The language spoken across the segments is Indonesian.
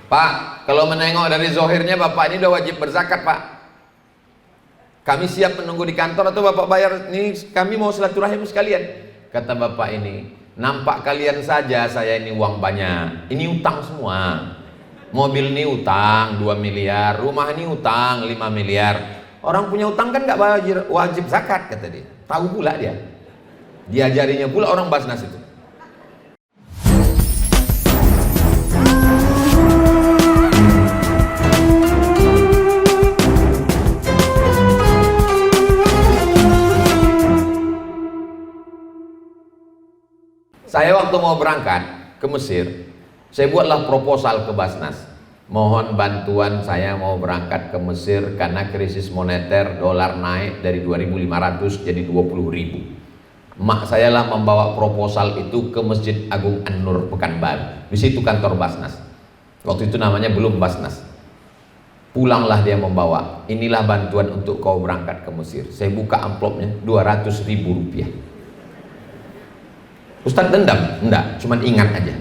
Pak, kalau menengok dari zohirnya Bapak ini udah wajib berzakat Pak. Kami siap menunggu di kantor atau Bapak bayar? Ini kami mau silaturahim sekalian. Kata Bapak ini, nampak kalian saja saya ini uang banyak. Ini utang semua. Mobil ini utang 2 miliar, rumah ini utang 5 miliar. Orang punya utang kan nggak wajib zakat kata dia. Tahu pula dia. Diajarinya pula orang Basnas itu. Saya waktu mau berangkat ke Mesir, saya buatlah proposal ke Basnas. Mohon bantuan, saya mau berangkat ke Mesir karena krisis moneter, dolar naik dari 2.500 jadi 20.000. Mak saya lah membawa proposal itu ke Masjid Agung An-Nur Pekanbaru. Di situ kantor Basnas. Waktu itu namanya belum Basnas. Pulanglah dia membawa, inilah bantuan untuk kau berangkat ke Mesir. Saya buka amplopnya, 200.000 rupiah. Ustadz dendam? Enggak, cuman ingat aja.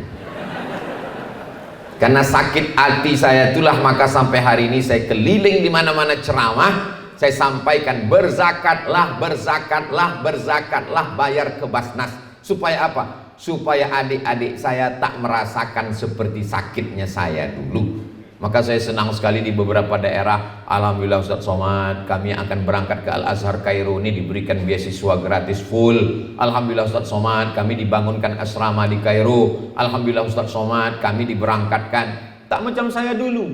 Karena sakit hati saya itulah maka sampai hari ini saya keliling di mana-mana ceramah, saya sampaikan berzakatlah, berzakatlah, berzakatlah, bayar ke Basnas. Supaya apa? Supaya adik-adik saya tak merasakan seperti sakitnya saya dulu. Maka saya senang sekali di beberapa daerah, alhamdulillah Ustadz Somad, kami akan berangkat ke Al-Azhar Kairo ini diberikan beasiswa gratis full. Alhamdulillah Ustadz Somad, kami dibangunkan asrama di Kairo. Alhamdulillah Ustadz Somad, kami diberangkatkan. Tak macam saya dulu,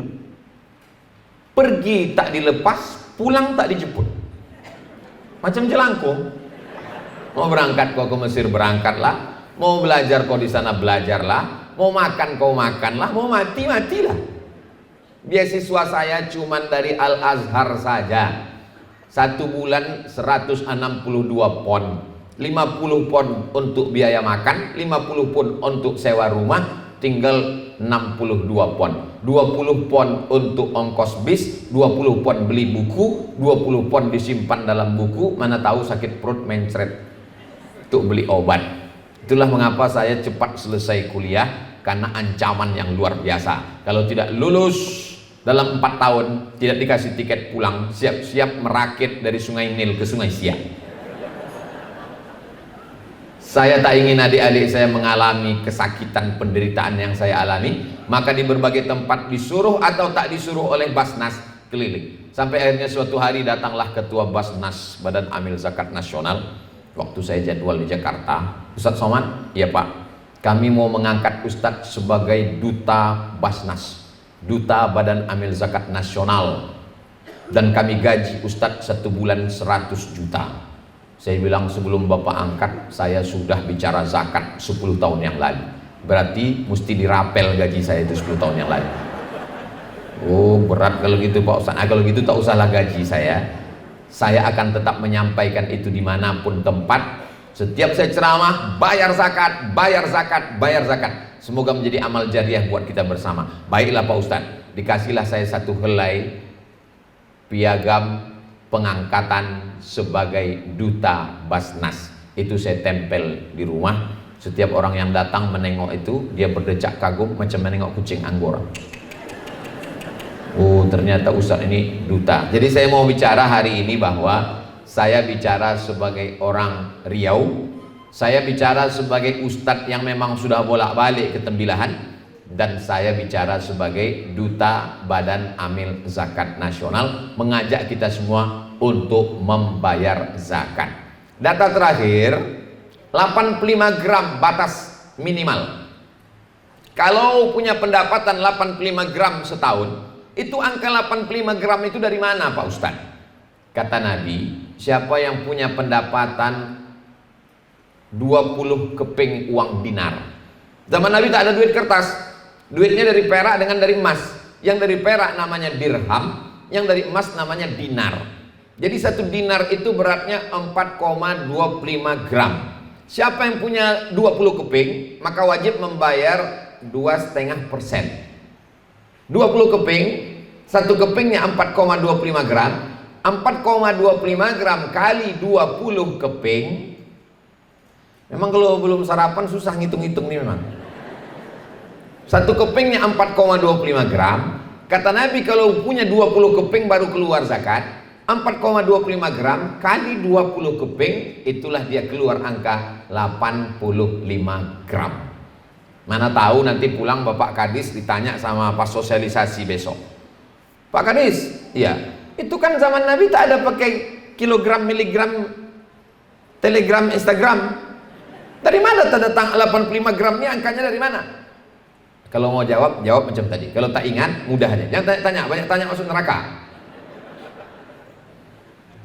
pergi tak dilepas, pulang tak dijemput. Macam jelangkung. Mau berangkat kau ke Mesir, berangkatlah. Mau belajar kau di sana, belajarlah. Mau makan kau makanlah. Mau mati, matilah. Beasiswa saya cuma dari Al-Azhar saja 1 bulan 162 pon, 50 pon untuk biaya makan, 50 pon untuk sewa rumah, tinggal 62 pon, 20 pon untuk ongkos bis, 20 pon beli buku, 20 pon disimpan dalam buku, mana tahu sakit perut mencret untuk beli obat. Itulah mengapa saya cepat selesai kuliah, karena ancaman yang luar biasa. Kalau tidak lulus dalam 4 tahun, tidak dikasih tiket pulang, siap-siap merakit dari Sungai Nil ke Sungai Siak. Saya tak ingin adik-adik saya mengalami kesakitan penderitaan yang saya alami. Maka di berbagai tempat disuruh atau tak disuruh oleh Basnas keliling. Sampai akhirnya suatu hari datanglah ketua Basnas, Badan Amil Zakat Nasional. Waktu saya jadwal di Jakarta, Ustadz Somad, iya Pak, kami mau mengangkat Ustadz sebagai duta Basnas, duta Badan Amil Zakat Nasional, dan kami gaji Ustadz 1 bulan 100 juta. Saya bilang, sebelum Bapak angkat, saya sudah bicara zakat 10 tahun yang lalu. Berarti mesti dirapel gaji saya itu 10 tahun yang lalu. Oh berat kalau gitu Pak Ustadz. Kalau gitu tak usahlah gaji saya. Saya akan tetap menyampaikan itu dimanapun tempat. Setiap saya ceramah, bayar zakat, bayar zakat, bayar zakat. Semoga menjadi amal jariah buat kita bersama. Baiklah Pak Ustadz, dikasihlah saya 1 helai piagam pengangkatan sebagai duta Basnas. Itu saya tempel di rumah. Setiap orang yang datang menengok itu, dia berdecak kagum macam menengok kucing Anggora. Oh ternyata Ustadz ini duta. Jadi saya mau bicara hari ini bahwa saya bicara sebagai orang Riau, saya bicara sebagai ustadz yang memang sudah bolak-balik ke Tembilahan, dan saya bicara sebagai duta Badan Amil Zakat Nasional, mengajak kita semua untuk membayar zakat. Data terakhir, 85 gram batas minimal. Kalau punya pendapatan 85 gram setahun, itu angka 85 gram itu dari mana Pak Ustadz? Kata Nabi, siapa yang punya pendapatan 20 keping uang dinar. Zaman Nabi tak ada duit kertas, duitnya dari perak dengan dari emas. Yang dari perak namanya dirham, yang dari emas namanya dinar. Jadi 1 dinar itu beratnya 4,25 gram. Siapa yang punya 20 keping, maka wajib membayar 2,5%. 20 keping, 1 kepingnya 4,25 gram. 4,25 gram kali 20 keping. Memang kalau belum sarapan susah ngitung-ngitung nih memang. Satu kepingnya 4,25 gram. Kata Nabi kalau punya 20 keping baru keluar zakat. 4,25 gram kali 20 keping, itulah dia keluar angka 85 gram. Mana tahu nanti pulang Bapak Kadis ditanya sama pas sosialisasi besok, Pak Kadis, iya, itu kan zaman Nabi tak ada pakai kilogram, miligram, telegram, Instagram. Dari mana tak datang 85 gram ini, angkanya dari mana? Kalau mau jawab, jawab macam tadi. Kalau tak ingat, mudah aja. Jangan tanya, banyak tanya masuk neraka.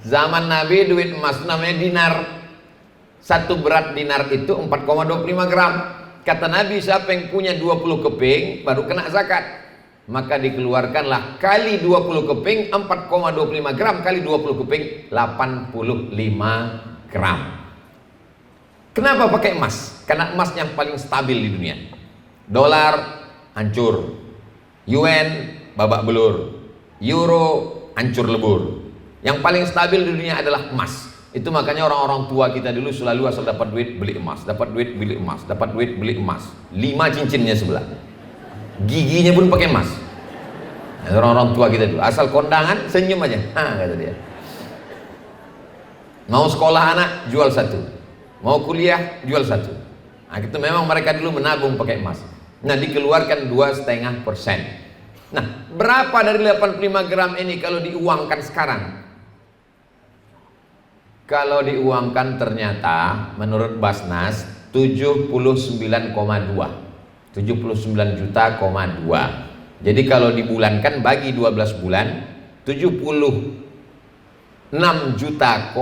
Zaman Nabi duit emas itu namanya dinar. Satu berat dinar itu 4,25 gram. Kata Nabi siapa yang punya 20 keping baru kena zakat. Maka dikeluarkanlah kali 20 keping 4,25 gram kali 20 keping 85 gram. Kenapa pakai emas? Karena emas yang paling stabil di dunia. Dolar hancur, yuan babak belur, euro hancur lebur. Yang paling stabil di dunia adalah emas. Itu makanya orang-orang tua kita dulu selalu asal dapat duit beli emas, dapat duit beli emas, dapat duit beli emas. 5 cincinnya sebelah, giginya pun pakai emas. Orang-orang tua kita dulu asal kondangan senyum aja, kata dia. Mau sekolah anak jual satu, mau kuliah jual satu. Nah, itu memang mereka dulu menabung pakai emas. Nah, dikeluarkan 2,5%. Nah, berapa dari 85 gram ini kalau diuangkan sekarang? Kalau diuangkan ternyata menurut Basnas 79,2 juta,2. Jadi kalau dibulankan bagi 12 bulan 76,2 juta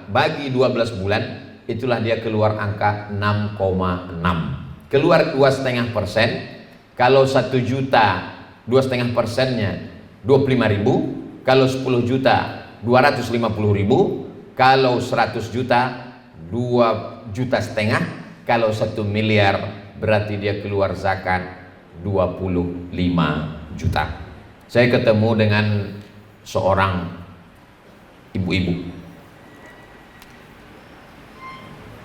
bagi 12 bulan, itulah dia keluar angka 6,6. Keluar 2,5%. Kalau 1 juta 2,5%-nya 25.000. Kalau 10 juta 250.000. Kalau 100 juta 2,5 juta. Kalau 1 miliar berarti dia keluar zakat 25 juta. Saya ketemu dengan seorang ibu-ibu.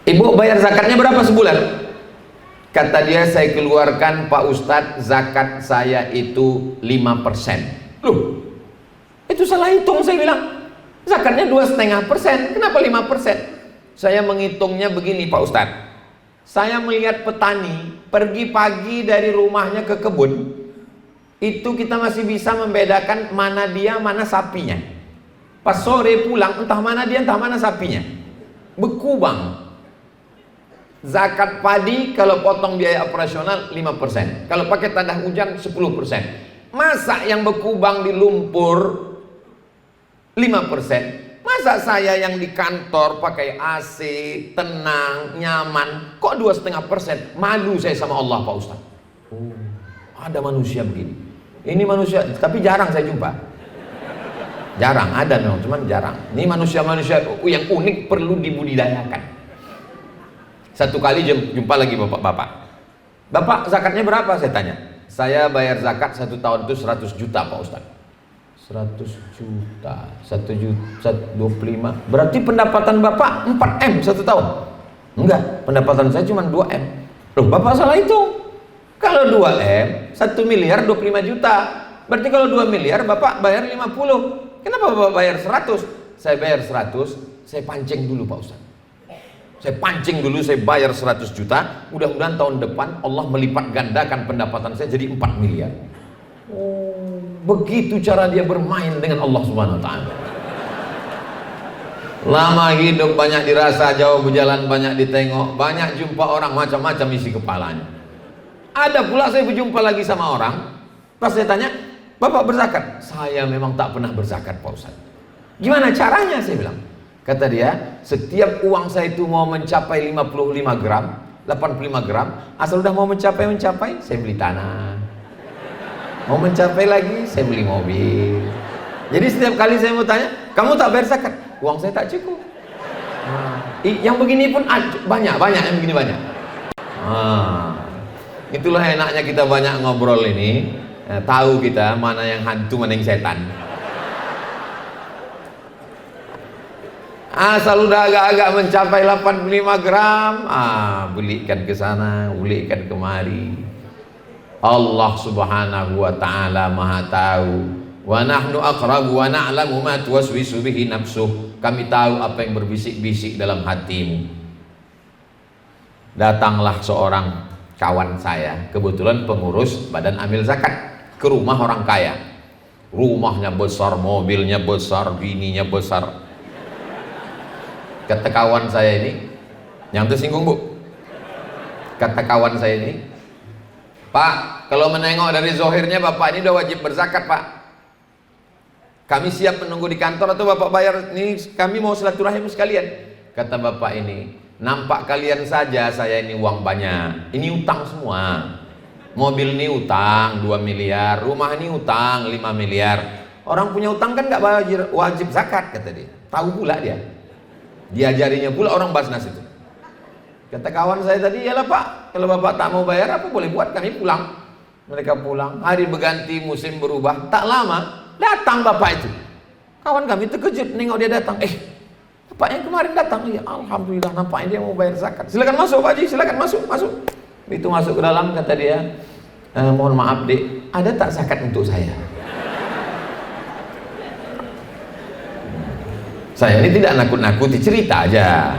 Ibu bayar zakatnya berapa sebulan? Kata dia, saya keluarkan Pak Ustadz, zakat saya itu 5%. Loh, itu salah hitung. Saya bilang zakatnya 2,5%, kenapa 5%? Saya menghitungnya begini Pak Ustadz. Saya melihat petani pergi pagi dari rumahnya ke kebun, itu kita masih bisa membedakan mana dia, mana sapinya. Pas sore pulang, entah mana dia, entah mana sapinya. Beku bang. Zakat padi kalau potong biaya operasional 5%. Kalau pakai tanah hujan 10%. Masa yang beku bang di lumpur 5%? Masa saya yang di kantor pakai AC, tenang, nyaman, kok 2,5%? Malu saya sama Allah Pak Ustaz. Oh, ada manusia begini. Ini manusia, tapi jarang saya jumpa. Jarang, ada memang, cuman jarang. Ini manusia-manusia yang unik, perlu dibudidayakan. Satu kali jumpa lagi bapak-bapak. Bapak zakatnya berapa? Saya tanya. Saya bayar zakat 1 tahun itu 100 juta Pak Ustaz. 100 juta, 1 juta 25. Berarti pendapatan Bapak 4M 1 tahun? Enggak, pendapatan saya cuma 2M. Loh, Bapak salah hitung. Kalau 2M, 1 miliar 25 juta. Berarti kalau 2 miliar Bapak bayar 50. Kenapa Bapak bayar 100? Saya bayar 100, saya pancing dulu Pak Ustaz. Saya pancing dulu, saya bayar 100 juta. Mudah-mudahan tahun depan Allah melipat gandakan pendapatan saya jadi 4 miliar. Oh, begitu cara dia bermain dengan Allah Subhanahu wa ta'ala. Lama hidup banyak dirasa, jauh berjalan banyak ditengok, banyak jumpa orang macam-macam isi kepalanya. Ada pula saya berjumpa lagi sama orang, pas saya tanya, Bapak berzakat? Saya memang tak pernah berzakat Pak Ustaz. Gimana caranya? Saya bilang. Kata dia, setiap uang saya itu mau mencapai 55 gram, 85 gram, asal udah mau mencapai, saya beli tanah. Mau mencapai lagi, saya beli mobil. Jadi setiap kali saya mau tanya, kamu tak bayar zakat? Uang saya tak cukup. Yang begini pun banyak yang begini banyak. Itulah enaknya kita banyak ngobrol ini. Tahu kita mana yang hantu, mana yang setan. Asal udah agak-agak mencapai 85 gram, belikan ke sana, belikan kemari. Allah subhanahu wa ta'ala maha tahu. Wa nahnu aqrabu wa na'lamu ma tuwaswisu bihi nafsuh. Kami tahu apa yang berbisik-bisik dalam hatimu. Datanglah seorang kawan saya, kebetulan pengurus badan amil zakat, ke rumah orang kaya. Rumahnya besar, mobilnya besar, bininya besar. Kata kawan saya ini, yang tersinggung bu, kata kawan saya ini, Pak, kalau menengok dari zohirnya bapak ini udah wajib berzakat pak. Kami siap menunggu di kantor atau bapak bayar, ini kami mau silaturahim sekalian. Kata bapak ini, nampak kalian saja saya ini uang banyak, ini utang semua. Mobil ini utang 2 miliar, rumah ini utang 5 miliar. Orang punya utang kan nggak wajib zakat, kata dia. Tahu pula dia. Diajarinya pula orang Basnas itu. Kata kawan saya tadi, yalah pak, kalau bapak tak mau bayar apa boleh buat, kami pulang. Mereka pulang, hari berganti, musim berubah, tak lama datang bapak itu. Kawan kami terkejut nengok dia datang. Bapak yang kemarin datang, ya alhamdulillah nampaknya dia mau bayar zakat. Silakan masuk Pak Haji, silakan masuk. Itu masuk ke dalam, kata dia, mohon maaf dek, ada tak zakat untuk saya? Saya ini tidak nakut-nakuti, cerita aja.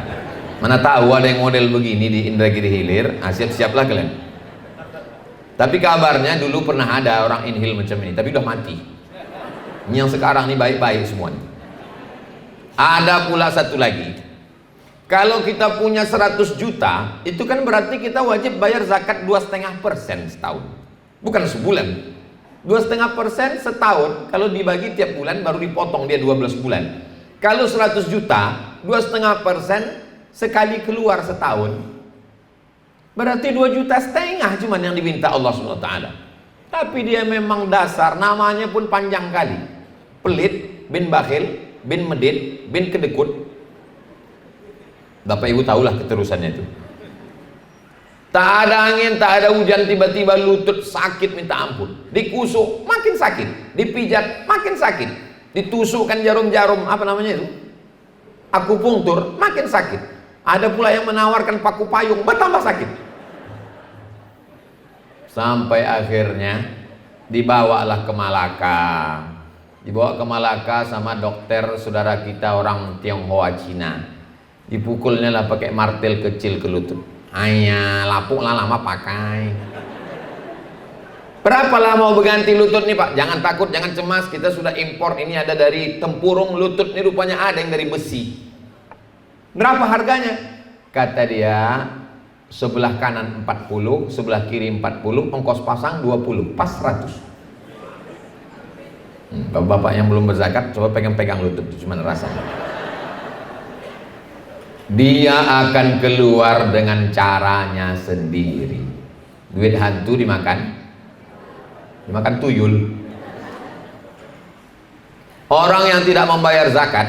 Mana tahu ada yang model begini di Indragiri Hilir, siap-siaplah kalian. Tapi kabarnya dulu pernah ada orang inhil macam ini, tapi udah mati. Yang sekarang ini baik-baik semuanya. Ada pula satu lagi, kalau kita punya 100 juta, itu kan berarti kita wajib bayar zakat 2,5% setahun, bukan sebulan. 2,5% setahun, kalau dibagi tiap bulan baru dipotong dia 12 bulan. Kalau 100 juta, 2,5% sekali keluar setahun, berarti 2,5 juta cuman yang diminta Allah SWT. Tapi dia memang dasar, namanya pun panjang kali, pelit, bin bakhil, bin medit, bin kedekut. Bapak ibu tahulah keterusannya itu. Tak ada angin, tak ada hujan, tiba-tiba lutut sakit minta ampun. Dikusuk makin sakit, dipijat makin sakit, ditusukkan jarum-jarum apa namanya itu, akupunktur, makin sakit. Ada pula yang menawarkan paku payung, bertambah sakit. Sampai akhirnya dibawalah ke Malaka. Dibawa ke Malaka sama dokter saudara kita orang Tionghoa Cina. Dipukulnya lah pakai martil kecil ke lutut. Hanya lapuk lah lama pakai. Berapa lama mau berganti lutut nih pak? Jangan takut, jangan cemas, kita sudah impor, ini ada dari tempurung lutut, ini rupanya ada yang dari besi. Berapa harganya? Kata dia, sebelah kanan 40, sebelah kiri 40, ongkos pasang 20, pas 100. Bapak yang belum berzakat coba pegang-pegang lutut, cuma rasanya. Dia akan keluar dengan caranya sendiri. Duit hantu dimakan tuyul. Orang yang tidak membayar zakat,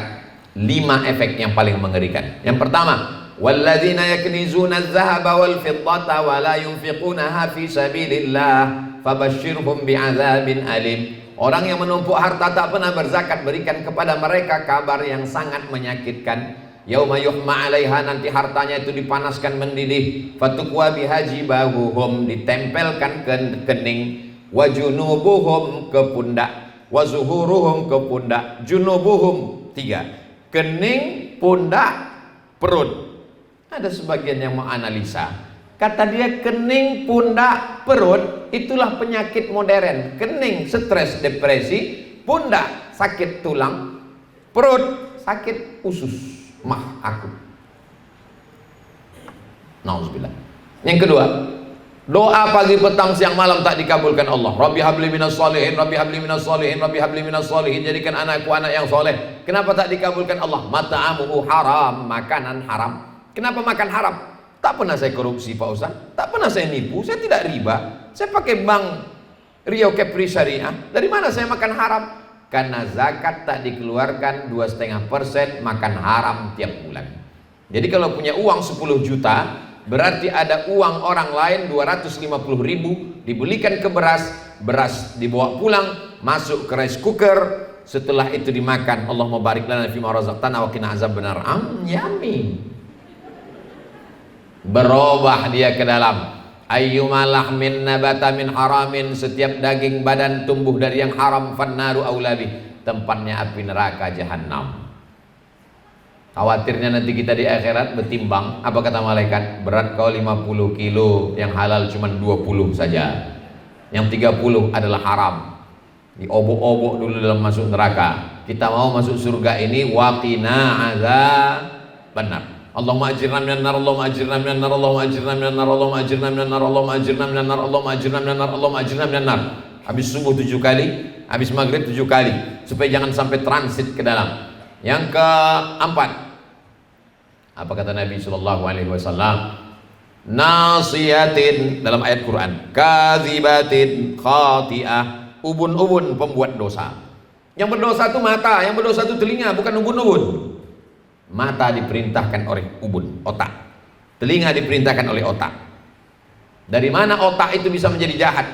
5 efek yang paling mengerikan. Yang pertama, walladzina yaknizuna adh-dhahaba wal fiddata wa la yunfiqunaha fi sabilillah fabashshirhum bi'adzabin alim. Orang yang menumpuk harta tak pernah berzakat, berikan kepada mereka kabar yang sangat menyakitkan. Yauma yuhma 'alaiha, nanti hartanya itu dipanaskan mendidih. Fatukwa bihajibahuhum, ditempelkan ke kening. Wa junubuhum, ke pundak. Wa zuhuruhum, ke pundak. Junubuhum 3, kening, pundak, perut. Ada sebagian yang menganalisa, kata dia kening, pundak, perut itulah penyakit modern. Kening stres depresi, pundak sakit tulang, perut sakit usus mah aku. Nauzubillah. Yang kedua, doa pagi petang siang malam tak dikabulkan Allah. Rabbi habli minas sholihin, Rabbi habli minas sholihin, Rabbi habli minas sholihin, jadikan anakku anak yang soleh. Kenapa tak dikabulkan Allah? Mata'amuhu haram, makanan haram. Kenapa makan haram? Tak pernah saya korupsi Pak Ustaz, tak pernah saya nipu, saya tidak riba, saya pakai bank Rio Kepri Syariah. Dari mana saya makan haram? Karena zakat tak dikeluarkan 2,5%, makan haram tiap bulan. Jadi kalau punya uang 10 juta, berarti ada uang orang lain 250.000, dibelikan ke beras, beras dibawa pulang, masuk ke rice cooker, setelah itu dimakan. Allahumma barik lana fima razaqtana wa qina azabannar. Yummy. Berubah dia ke dalam Ayyuma lahmin nabata min haramin, setiap daging badan tumbuh dari yang haram, fannaru aulabih, tempatnya api neraka jahanam. Khawatirnya nanti kita di akhirat bertimbang, apa kata malaikat? Berat kau 50 kilo, yang halal cuma 20 saja, yang 30 adalah haram. Diobok-obok dulu dalam masuk neraka. Kita mau masuk surga ini, waqina azab benar. Allahumma ajirna minan nar, Allahumma ajirna minan nar, Allahumma ajirna minan nar, Allahumma ajirna minan nar, Allahumma ajirna minan nar, Allahumma ajirna minan nar, Allahumma ajirna minan nar. Habis subuh 7 kali, habis maghrib 7 kali, supaya jangan sampai transit ke dalam. Yang keempat, apa kata Nabi sallallahu alaihi wasallam? Nasiyatin, dalam ayat Quran, kadzibatin khati'ah, ubun-ubun pembuat dosa. Yang berdosa itu mata, yang berdosa itu telinga, bukan ubun-ubun. Mata diperintahkan oleh ubun, otak. Telinga diperintahkan oleh otak. Dari mana otak itu bisa menjadi jahat?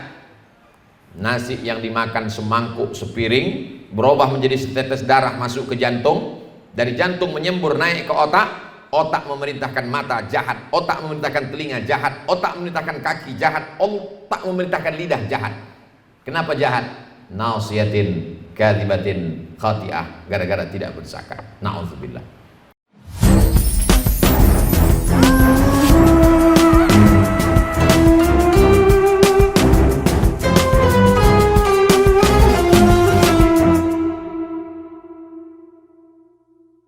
Nasi yang dimakan semangkuk, sepiring, berubah menjadi setetes darah masuk ke jantung, dari jantung menyembur naik ke otak. Otak memerintahkan mata jahat, otak memerintahkan telinga jahat, otak memerintahkan kaki jahat, otak memerintahkan lidah jahat. Kenapa jahat? Nasiyatin kadzibatin khati'ah, gara-gara tidak berzakat. Nauzubillah.